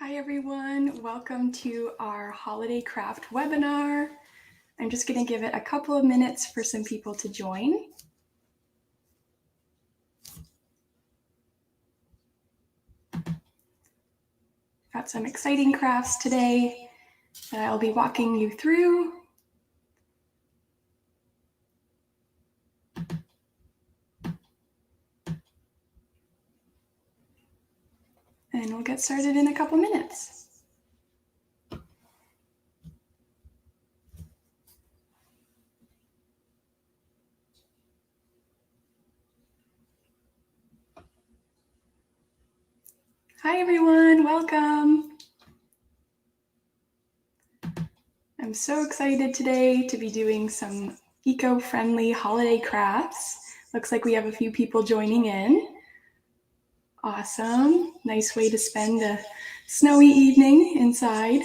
Hi everyone, welcome to our holiday craft webinar. I'm just going to give it a couple of minutes for some people to join. Got some exciting crafts today that I'll be walking you through. And we'll get started in a couple minutes. Hi everyone, welcome. I'm so excited today to be doing some eco-friendly holiday crafts. Looks like we have a few people joining in. Awesome, nice way to spend a snowy evening inside.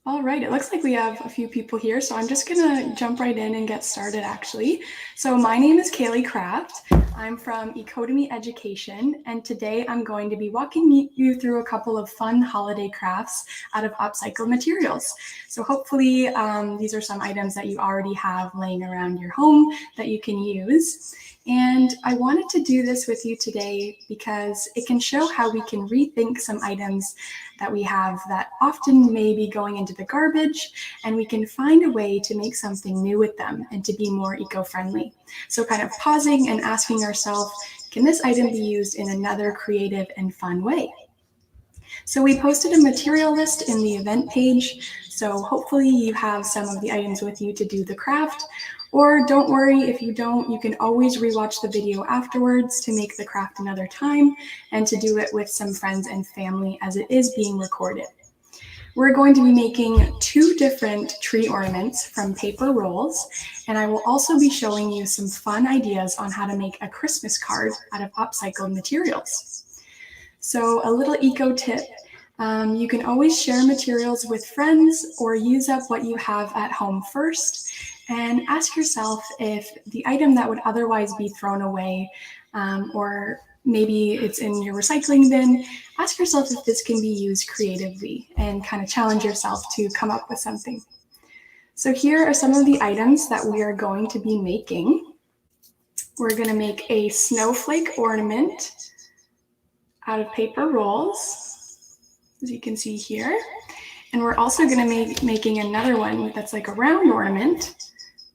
All right, it looks like we have a few people here, so I'm just gonna jump right in and get started actually. So my name is Kaely Kraeft. I'm from Ecodemy Education, and today I'm going to be walking you through a couple of fun holiday crafts out of upcycled materials. So hopefully these are some items that you already have laying around your home that you can use. And I wanted to do this with you today because it can show how we can rethink some items that we have that often may be going into the garbage, and we can find a way to make something new with them and to be more eco-friendly. So kind of pausing and asking ourselves, can this item be used in another creative and fun way? So we posted a material list in the event page, so hopefully you have some of the items with you to do the craft. Or don't worry, if you don't, you can always rewatch the video afterwards to make the craft another time and to do it with some friends and family as it is being recorded. We're going to be making 2 different tree ornaments from paper rolls, and I will also be showing you some fun ideas on how to make a Christmas card out of upcycled materials. So a little eco tip, you can always share materials with friends or use up what you have at home first, and ask yourself if the item that would otherwise be thrown away or maybe it's in your recycling bin, ask yourself if this can be used creatively and kind of challenge yourself to come up with something. So here are some of the items that we are going to be making. We're going to make a snowflake ornament out of paper rolls, as you can see here. And we're also going to be making another one that's like a round ornament,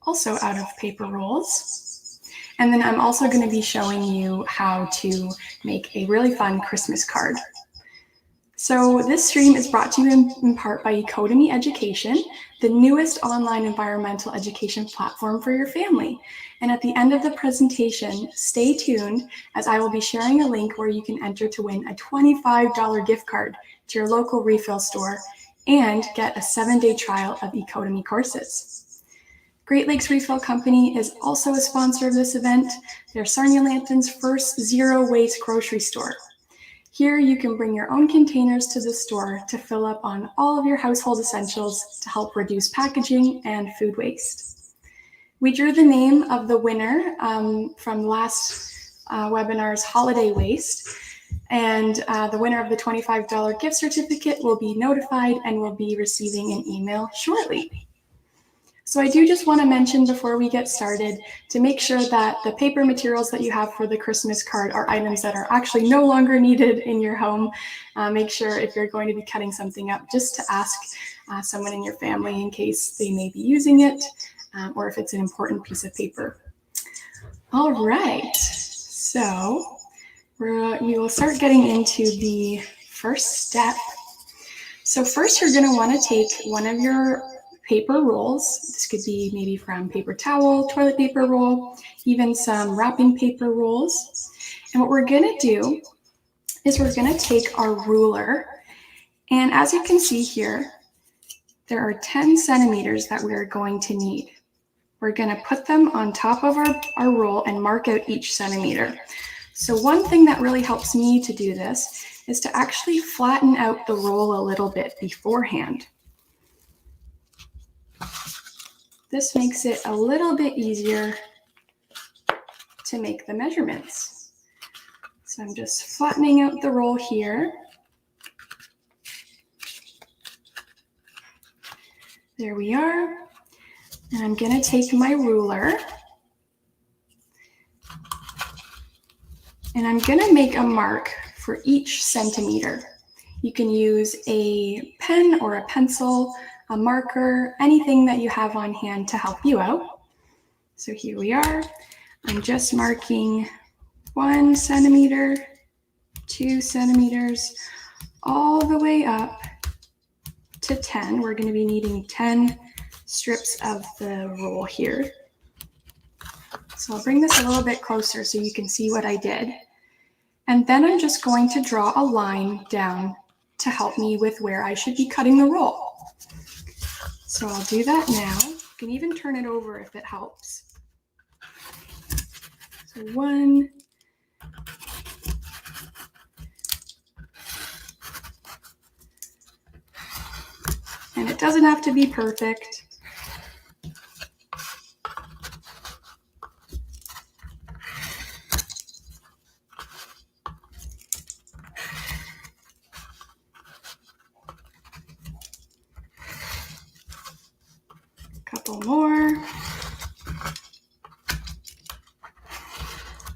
also out of paper rolls. And then I'm also going to be showing you how to make a really fun Christmas card. So this stream is brought to you in part by Ecodemy Education, the newest online environmental education platform for your family. And at the end of the presentation, stay tuned as I will be sharing a link where you can enter to win a $25 gift card to your local refill store and get a 7-day trial of Ecodemy courses. Great Lakes Refill Company is also a sponsor of this event. They're Sarnia Lambton's first zero-waste grocery store. Here you can bring your own containers to the store to fill up on all of your household essentials to help reduce packaging and food waste. We drew the name of the winner from last webinar's holiday waste, and the winner of the $25 gift certificate will be notified and will be receiving an email shortly. So I do just want to mention before we get started to make sure that the paper materials that you have for the Christmas card are items that are actually no longer needed in your home. Make sure if you're going to be cutting something up, just to ask someone in your family in case they may be using it or if it's an important piece of paper. All right, so we will start getting into the first step. So first you're going to want to take one of your paper rolls. This could be maybe from paper towel, toilet paper roll, even some wrapping paper rolls. And what we're going to do is we're going to take our ruler, and as you can see here, there are 10 centimeters that we're going to need. We're going to put them on top of our roll and mark out each centimeter. So one thing that really helps me to do this is to actually flatten out the roll a little bit beforehand. This makes it a little bit easier to make the measurements. So I'm just flattening out the roll here. There we are. And I'm going to take my ruler and I'm going to make a mark for each centimeter. You can use a pen or a pencil, a marker, anything that you have on hand to help you out. So here we are. I'm just marking 1 centimeter, 2 centimeters, all the way up to 10. We're going to be needing 10 strips of the roll here. So I'll bring this a little bit closer so you can see what I did. And then I'm just going to draw a line down to help me with where I should be cutting the roll. So I'll do that now. You can even turn it over if it helps. So 1, and it doesn't have to be perfect. Couple more.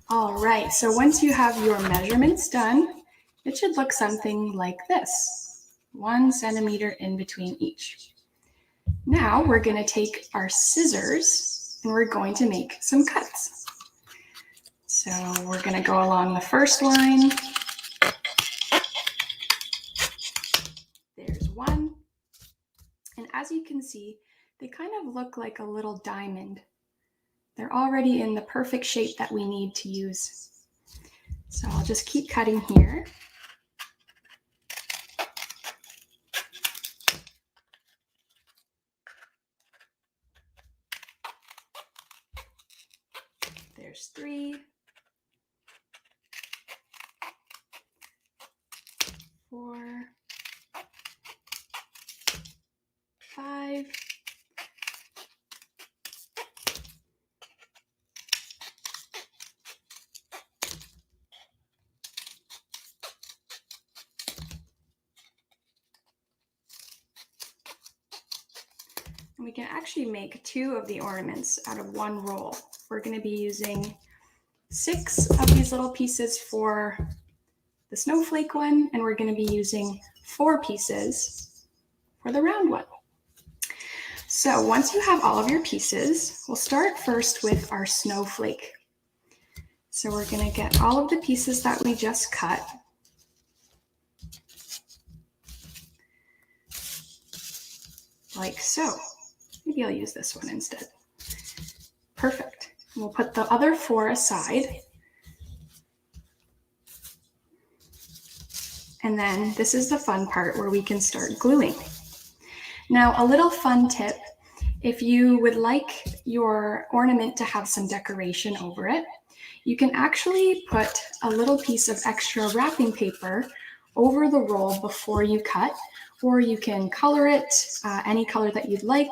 All right, so once you have your measurements done, it should look something like this, 1 centimeter in between each. Now we're going to take our scissors and we're going to make some cuts. So we're going to go along the first line. There's 1. And as you can see, they kind of look like a little diamond. They're already in the perfect shape that we need to use. So I'll just keep cutting here. There's 3, 4, 5, and we can actually make 2 of the ornaments out of 1 roll. We're going to be using 6 of these little pieces for the snowflake one, and we're going to be using 4 pieces for the round one. So once you have all of your pieces, we'll start first with our snowflake. So we're going to get all of the pieces that we just cut. Like so. Maybe I'll use this one instead. Perfect. We'll put the other 4 aside. And then this is the fun part where we can start gluing. Now, a little fun tip, if you would like your ornament to have some decoration over it, you can actually put a little piece of extra wrapping paper over the roll before you cut, or you can color it any color that you'd like.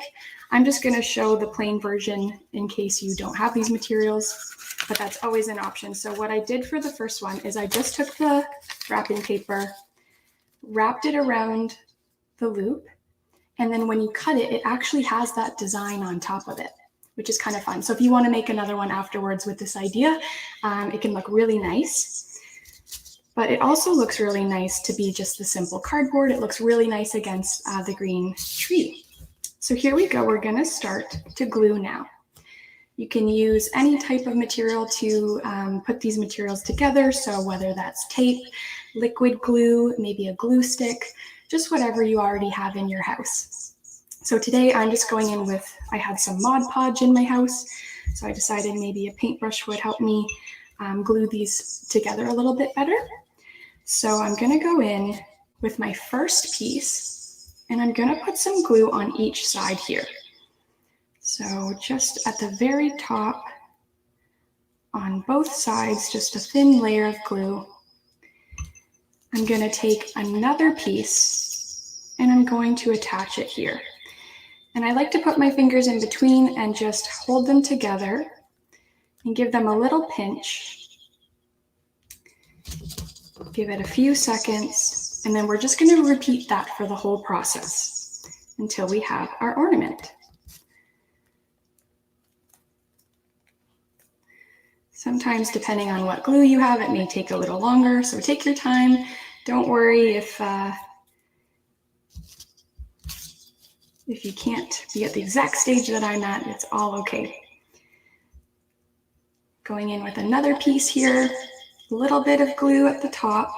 I'm just going to show the plain version in case you don't have these materials, but that's always an option. So what I did for the first one is I just took the wrapping paper, wrapped it around the loop, and then when you cut it, it actually has that design on top of it, which is kind of fun. So if you want to make another one afterwards with this idea, it can look really nice. But it also looks really nice to be just the simple cardboard. It looks really nice against the green tree. So here we go. We're going to start to glue now. You can use any type of material to put these materials together. So whether that's tape, liquid glue, maybe a glue stick, just whatever you already have in your house. So today I'm just going in with, I had some Mod Podge in my house. So I decided maybe a paintbrush would help me glue these together a little bit better. So I'm going to go in with my first piece and I'm going to put some glue on each side here. So just at the very top on both sides, just a thin layer of glue. I'm going to take another piece and I'm going to attach it here. And I like to put my fingers in between and just hold them together and give them a little pinch. Give it a few seconds, and then we're just going to repeat that for the whole process until we have our ornament. Sometimes, depending on what glue you have, it may take a little longer, so take your time. Don't worry if you can't be at the exact stage that I'm at, it's all okay. Going in with another piece here, a little bit of glue at the top.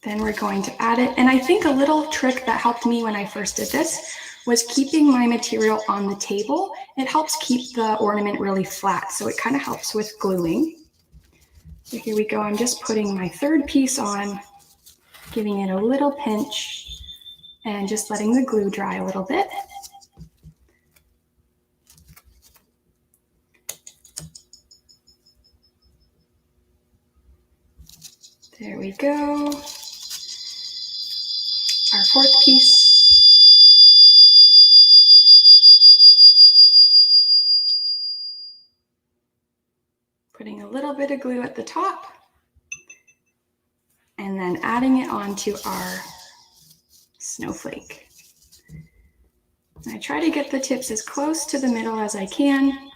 Then we're going to add it. And I think a little trick that helped me when I first did this was keeping my material on the table. It helps keep the ornament really flat, so it kind of helps with gluing. So here we go, I'm just putting my third piece on, giving it a little pinch, and just letting the glue dry a little bit. There we go. Our fourth piece. Putting a little bit of glue at the top, and then adding it onto our snowflake. I try to get the tips as close to the middle as I can,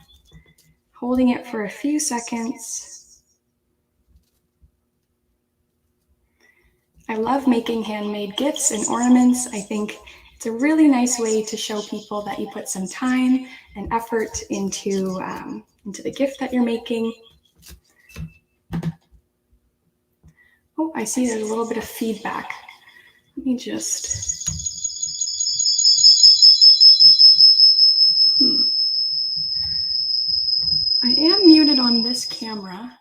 holding it for a few seconds. I love making handmade gifts and ornaments. I think it's a really nice way to show people that you put some time and effort into the gift that you're making. Oh, I see there's a little bit of feedback. Let me just... I am muted on this camera.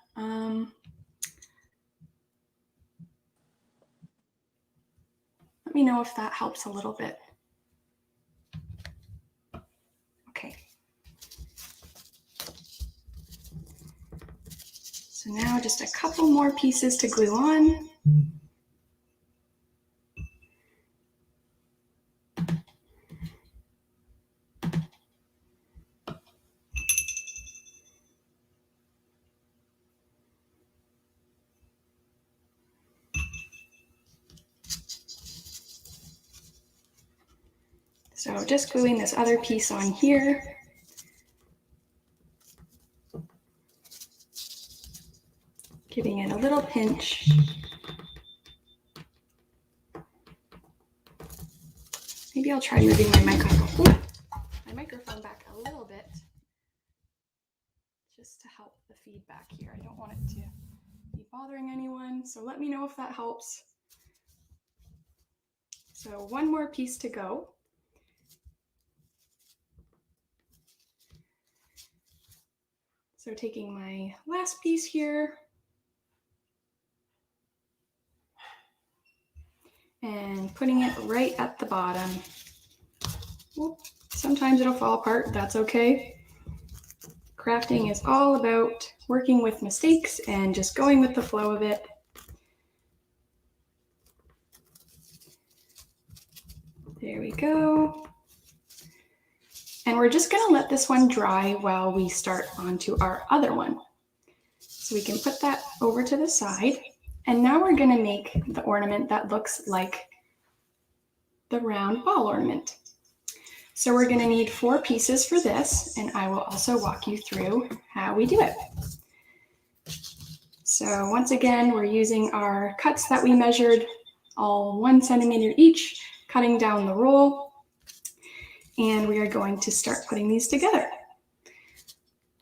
Let me know if that helps a little bit. Okay. So now just a couple more pieces to glue on. So just gluing this other piece on here. Giving it a little pinch. Maybe I'll try moving my microphone back a little bit just to help the feedback here. I don't want it to be bothering anyone, so let me know if that helps. So one more piece to go. So taking my last piece here and putting it right at the bottom. Well, sometimes it'll fall apart, that's okay. Crafting is all about working with mistakes and just going with the flow of it. There we go. And we're just gonna let this one dry while we start onto our other one. So we can put that over to the side. And now we're gonna make the ornament that looks like the round ball ornament. So we're gonna need 4 pieces for this, and I will also walk you through how we do it. So once again, we're using our cuts that we measured, all 1 centimeter each, cutting down the roll. And we are going to start putting these together.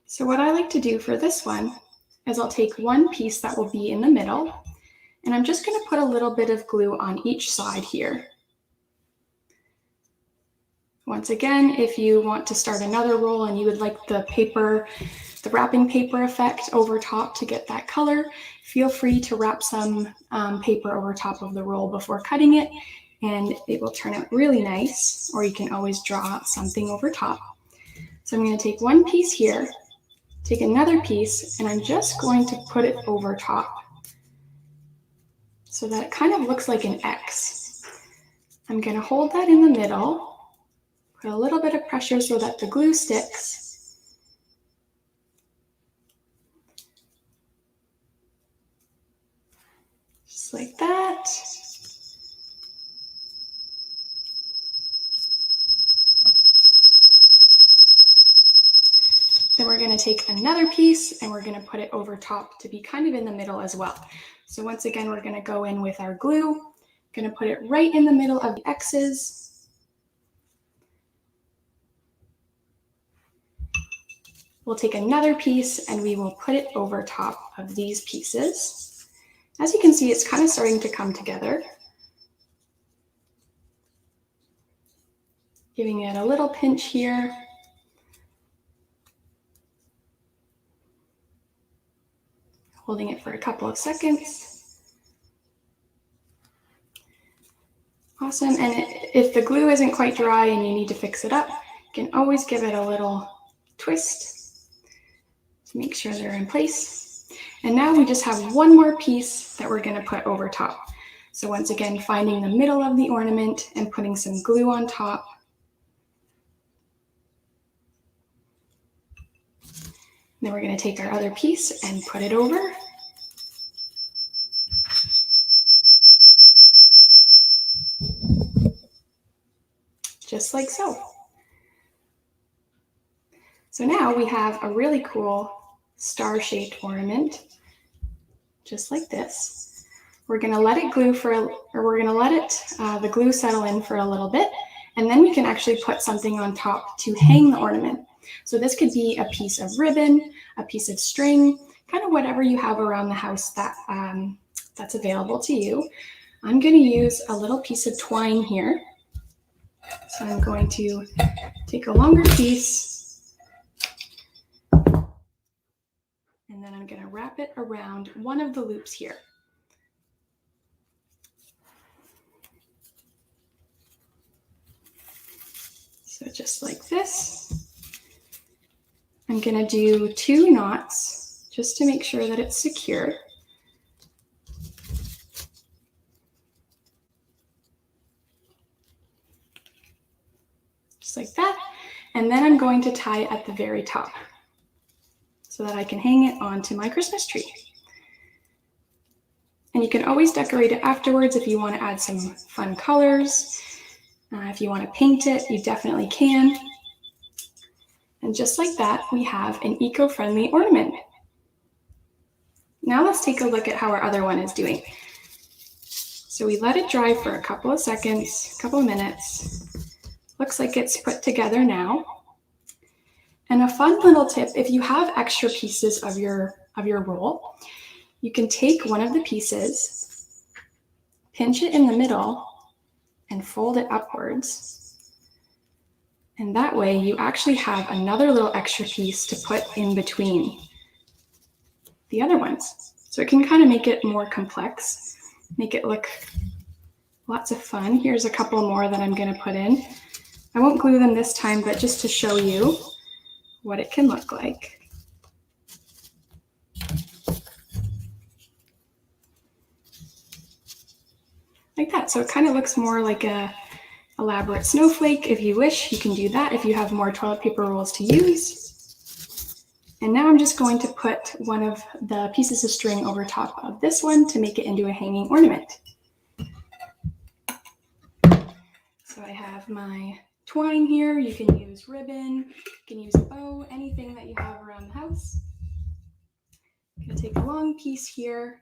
So what I like to do for this one is I'll take one piece that will be in the middle, and I'm just going to put a little bit of glue on each side here. Once again, if you want to start another roll and you would like the wrapping paper effect over top to get that color, feel free to wrap some paper over top of the roll before cutting it, and it will turn out really nice, or you can always draw something over top. So I'm going to take one piece here, take another piece, and I'm just going to put it over top so that it kind of looks like an X. I'm going to hold that in the middle, put a little bit of pressure so that the glue sticks. Just like that. Then we're going to take another piece and we're going to put it over top to be kind of in the middle as well. So once again, we're going to go in with our glue, going to put it right in the middle of the X's. We'll take another piece and we will put it over top of these pieces. As you can see, it's kind of starting to come together. Giving it a little pinch here. Holding it for a couple of seconds. Awesome, and if the glue isn't quite dry and you need to fix it up, you can always give it a little twist to make sure they're in place. And now we just have one more piece that we're going to put over top. So once again, finding the middle of the ornament and putting some glue on top. Then we're going to take our other piece and put it over. Just like so. So now we have a really cool star-shaped ornament, just like this. We're going to let it glue the glue settle in for a little bit, and then we can actually put something on top to hang the ornament. So this could be a piece of ribbon, a piece of string, kind of whatever you have around the house that that's available to you. I'm going to use a little piece of twine here. So I'm going to take a longer piece and then I'm going to wrap it around one of the loops here. So just like this. I'm going to do 2 knots just to make sure that it's secure. Just like that. And then I'm going to tie it at the very top so that I can hang it onto my Christmas tree. And you can always decorate it afterwards if you want to add some fun colors. If you want to paint it, you definitely can. And just like that, we have an eco-friendly ornament. Now let's take a look at how our other one is doing. So we let it dry for a couple of seconds, a couple of minutes. Looks like it's put together now. And a fun little tip, if you have extra pieces of your roll, you can take one of the pieces, pinch it in the middle, and fold it upwards. And that way you actually have another little extra piece to put in between the other ones. So it can kind of make it more complex, make it look lots of fun. Here's a couple more that I'm going to put in. I won't glue them this time, but just to show you what it can look like. Like that. So it kind of looks more like a elaborate snowflake. If you wish, you can do that if you have more toilet paper rolls to use. And now I'm just going to put one of the pieces of string over top of this one to make it into a hanging ornament. So I have my twine here. You can use ribbon, you can use a bow, anything that you have around the house. I'm going to take a long piece here.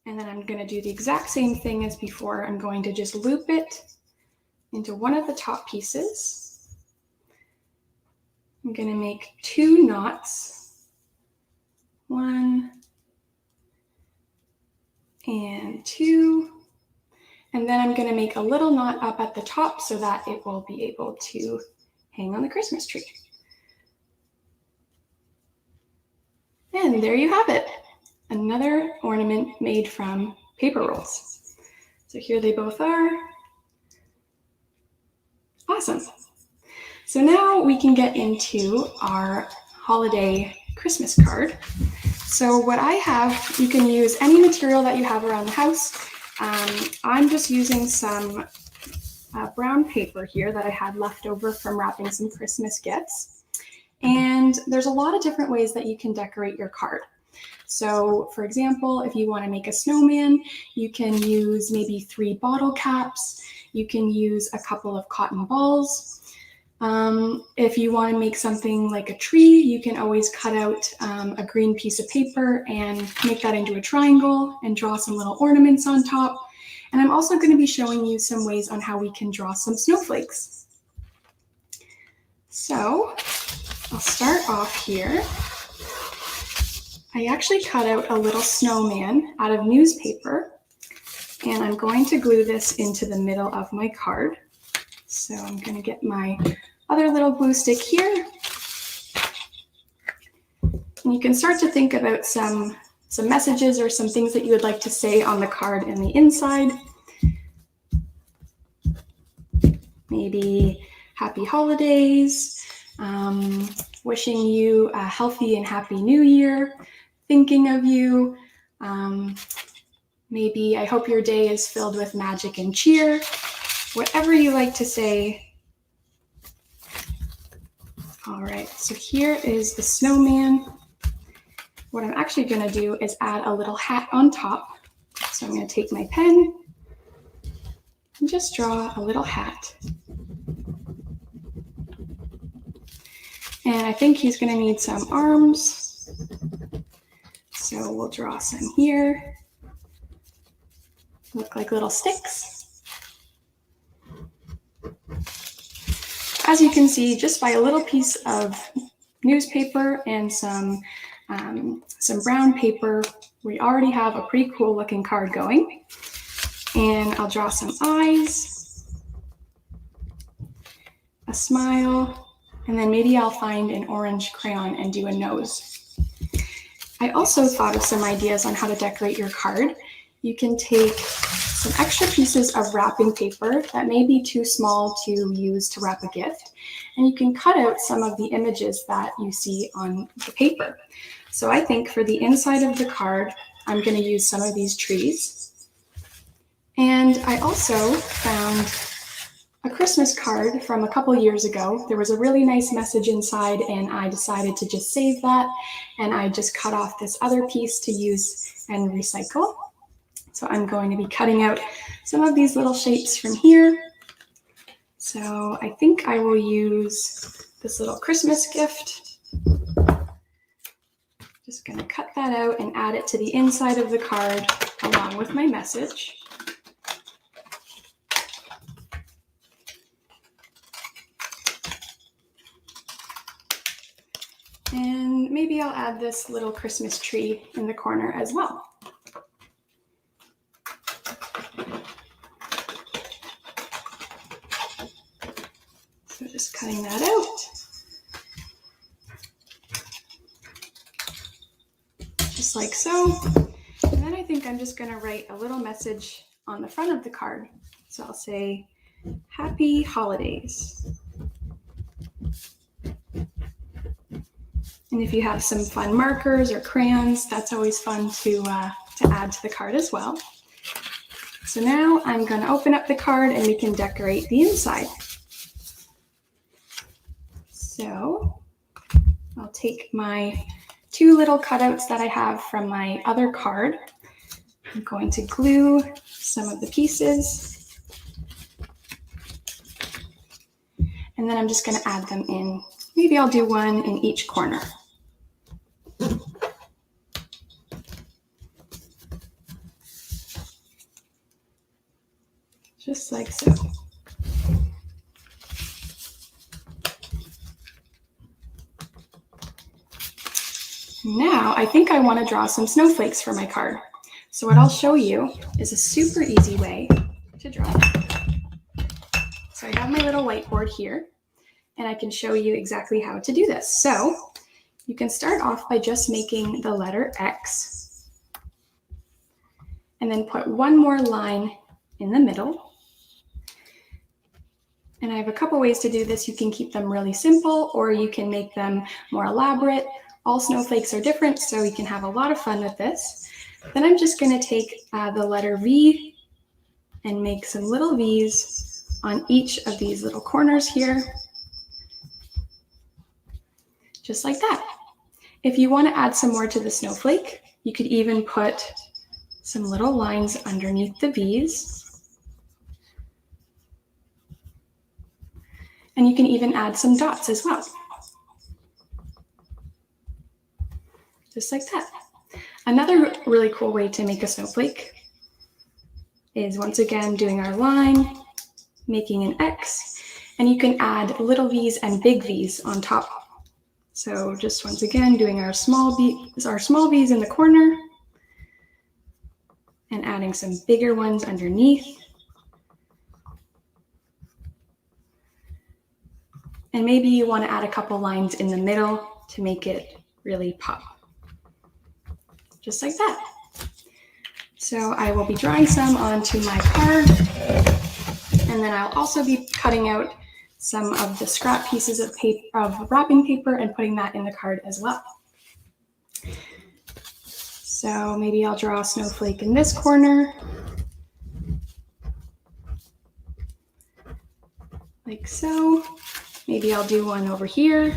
And then I'm going to do the exact same thing as before. I'm going to just loop it into one of the top pieces. I'm going to make 2 knots. 1 and 2. And then I'm going to make a little knot up at the top so that it will be able to hang on the Christmas tree. And there you have it. Another ornament made from paper rolls. So here they both are. Awesome. So now we can get into our holiday Christmas card. So what I have, you can use any material that you have around the house. I'm just using some brown paper here that I had left over from wrapping some Christmas gifts. And there's a lot of different ways that you can decorate your card. So for example, if you want to make a snowman, you can use maybe 3 bottle caps. You can use a couple of cotton balls. If you want to make something like a tree, you can always cut out a green piece of paper and make that into a triangle and draw some little ornaments on top. And I'm also going to be showing you some ways on how we can draw some snowflakes. So I'll start off here. I actually cut out a little snowman out of newspaper, and I'm going to glue this into the middle of my card. So I'm going to get my other little glue stick here. And you can start to think about some messages or some things that you would like to say on the card in the inside. Maybe happy holidays, wishing you a healthy and happy new year, thinking of you. Maybe I hope your day is filled with magic and cheer. Whatever you like to say. All right, so here is the snowman. What I'm actually going to do is add a little hat on top. So I'm going to take my pen and just draw a little hat. And I think he's going to need some arms. So we'll draw some here. Look like little sticks. As you can see, just by a little piece of newspaper and some brown paper, we already have a pretty cool looking card going. And I'll draw some eyes, a smile, and then maybe I'll find an orange crayon and do a nose. I also thought of some ideas on how to decorate your card. You can take some extra pieces of wrapping paper that may be too small to use to wrap a gift, and you can cut out some of the images that you see on the paper. So I think for the inside of the card, I'm going to use some of these trees. And I also found a Christmas card from a couple years ago. There was a really nice message inside, and I decided to just save that, and I just cut off this other piece to use and recycle. So I'm going to be cutting out some of these little shapes from here. So I think I will use this little Christmas gift. Just going to cut that out and add it to the inside of the card along with my message. And maybe I'll add this little Christmas tree in the corner as well. So just cutting that out. Just like so. And then I think I'm just going to write a little message on the front of the card. So I'll say, Happy Holidays. And if you have some fun markers or crayons, that's always fun to add to the card as well. So now I'm going to open up the card and we can decorate the inside. So I'll take my 2 little cutouts that I have from my other card. I'm going to glue some of the pieces. And then I'm just going to add them in. Maybe I'll do one in each corner. Just like so. Now I think I want to draw some snowflakes for my card. So what I'll show you is a super easy way to draw. So I have my little whiteboard here, and I can show you exactly how to do this. So you can start off by just making the letter X, and then put one more line in the middle. And I have a couple ways to do this. You can keep them really simple, or you can make them more elaborate. All snowflakes are different, so you can have a lot of fun with this. Then I'm just going to take the letter V and make some little V's on each of these little corners here. Just like that. If you want to add some more to the snowflake, you could even put some little lines underneath the V's. And you can even add some dots as well. Just like that. Another really cool way to make a snowflake is once again doing our line, making an X, and you can add little V's and big V's on top. So just once again doing our small V's in the corner and adding some bigger ones underneath. And maybe you want to add a couple lines in the middle to make it really pop. Just like that. So I will be drawing some onto my card, and then I'll also be cutting out some of the scrap pieces of wrapping paper and putting that in the card as well. So maybe I'll draw a snowflake in this corner, like so. Maybe I'll do one over here.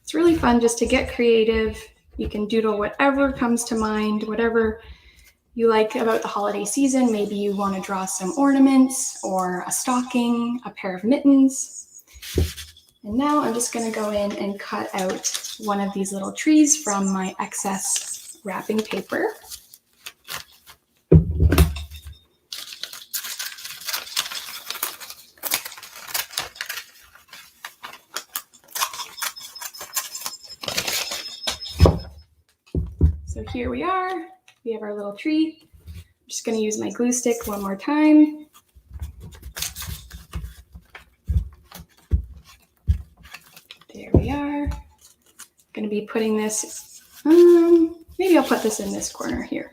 It's really fun just to get creative. You can doodle whatever comes to mind, whatever you like about the holiday season. Maybe you want to draw some ornaments or a stocking, a pair of mittens. And now I'm just going to go in and cut out one of these little trees from my excess wrapping paper. So here we are. We have our little tree. I'm just going to use my glue stick one more time. There we are. I'm going to be putting this, maybe I'll put this in this corner here.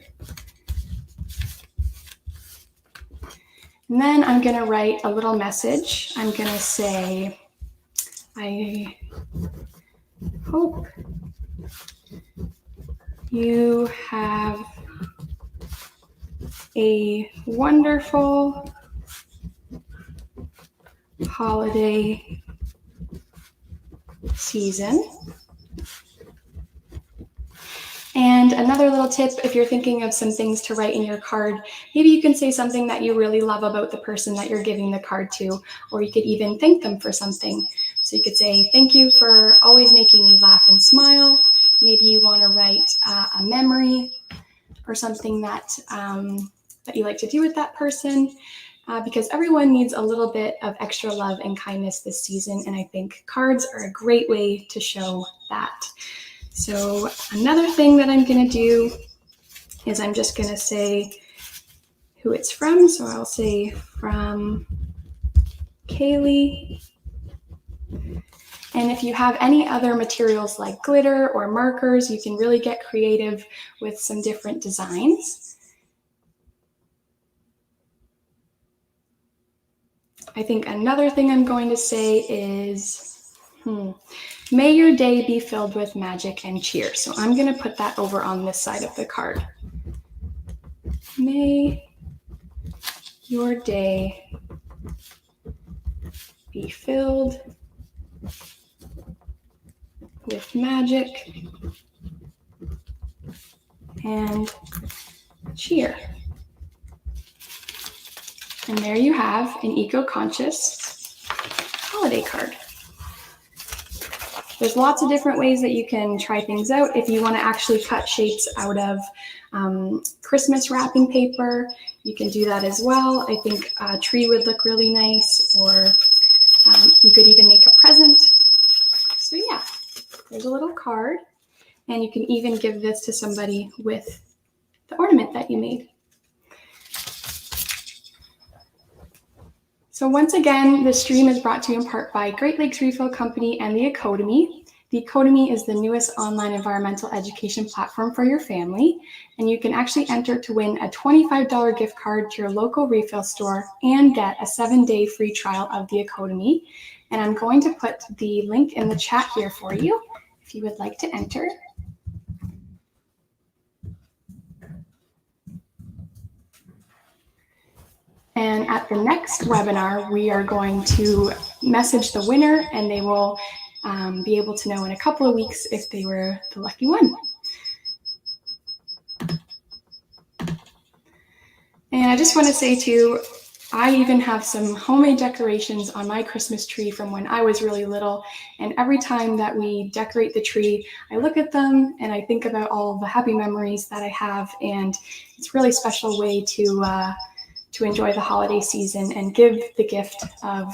And then I'm going to write a little message. I'm going to say, I hope you have a wonderful holiday season. And another little tip, if you're thinking of some things to write in your card, maybe you can say something that you really love about the person that you're giving the card to, or you could even thank them for something. So you could say, thank you for always making me laugh and smile. Maybe you want to write a memory or something that you like to do with that person, because everyone needs a little bit of extra love and kindness this season, and I think cards are a great way to show that. So another thing that I'm going to do is I'm just going to say who it's from. So I'll say from Kaely. And if you have any other materials like glitter or markers, you can really get creative with some different designs. I think another thing I'm going to say is, may your day be filled with magic and cheer. So I'm going to put that over on this side of the card. May your day be filled with magic and cheer. And there you have an eco-conscious holiday card. There's lots of different ways that you can try things out. If you want to actually cut shapes out of Christmas wrapping paper, you can do that as well. I think a tree would look really nice, or you could even make a present. So yeah, there's a little card, and you can even give this to somebody with the ornament that you made. So once again, this stream is brought to you in part by Great Lakes Refill Company and the Ecodemy. The Ecodemy is the newest online environmental education platform for your family, and you can actually enter to win a $25 gift card to your local refill store and get a 7-day free trial of the Ecodemy. And I'm going to put the link in the chat here for you if you would like to enter. And at the next webinar, we are going to message the winner, and they will be able to know in a couple of weeks if they were the lucky one. And I just want to say too, I even have some homemade decorations on my Christmas tree from when I was really little. And every time that we decorate the tree, I look at them and I think about all the happy memories that I have. And it's a really special way to enjoy the holiday season and give the gift of,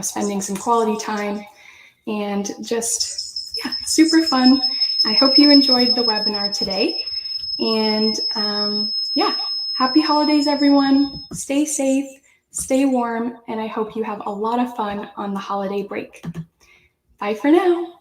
spending some quality time and just, super fun. I hope you enjoyed the webinar today. And happy holidays, everyone. Stay safe, stay warm, and I hope you have a lot of fun on the holiday break. Bye for now.